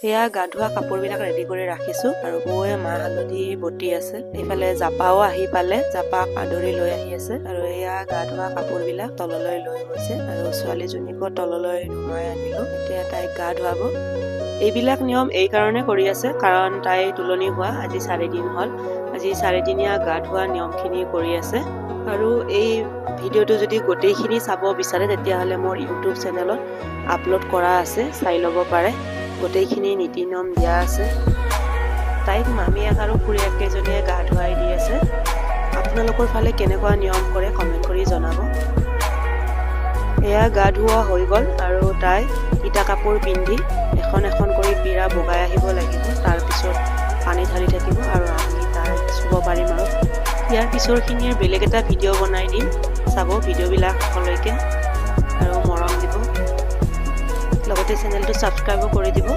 এয়া গা ধোৱা কাপোৰবিলাক ৰেডি কৰি ৰাখিছো আৰু বৌয়ে মাহ হালধি বটি আছে। এইফালে জাপাও আহি পালে, জাপাক আদৰি লৈ আহি আছে আৰু এয়া গা ধোৱা কাপোৰবিলাক তললৈ লৈ গৈছে আৰু ছোৱালীজনীকো তললৈ নমাই আনিলো। এতিয়া তাইক গা ধুৱাব। এইবিলাক নিয়ম এই কাৰণে কৰি আছে কাৰণ তাই তুলনি হোৱা আজি 4 দিন হ'ল। আজি 4 দিনীয়া গা ধোৱা নিয়মখিনি কৰি আছে আৰু এই ভিডিঅ'টো যদি গোটেইখিনি চাব বিচাৰে তেতিয়াহ'লে মোৰ ইউটিউব চেনেলত আপলোড কৰা আছে, চাই ল'ব পাৰে। গোটেইখিনি নীতি নিয়ম দিয়া আছে। তাইক মামীয়েক আৰু খুৰীয়েক কেইজনীয়ে গা ধুৱাই দি আছে। আপোনালোকৰ ফালে কেনেকুৱা নিয়ম কৰে কমেণ্ট কৰি জনাব। এয়া গা ধুওৱা হৈ গ'ল আৰু তাই ইটা কাপোৰ পিন্ধি এখন এখন কৰি পীৰা বগাই আহিব লাগিব। তাৰপিছত পানী ঢালি থাকিব আৰু আমি তাই চুব পাৰিম। আৰু ইয়াৰ পিছৰখিনিৰ বেলেগ এটা ভিডিঅ' বনাই দিম, চাব ভিডিঅ'বিলাক শেষলৈকে আৰু মৰম দিব। লগতে চেনেলটো ছাবস্ক্ৰাইবো কৰি দিব।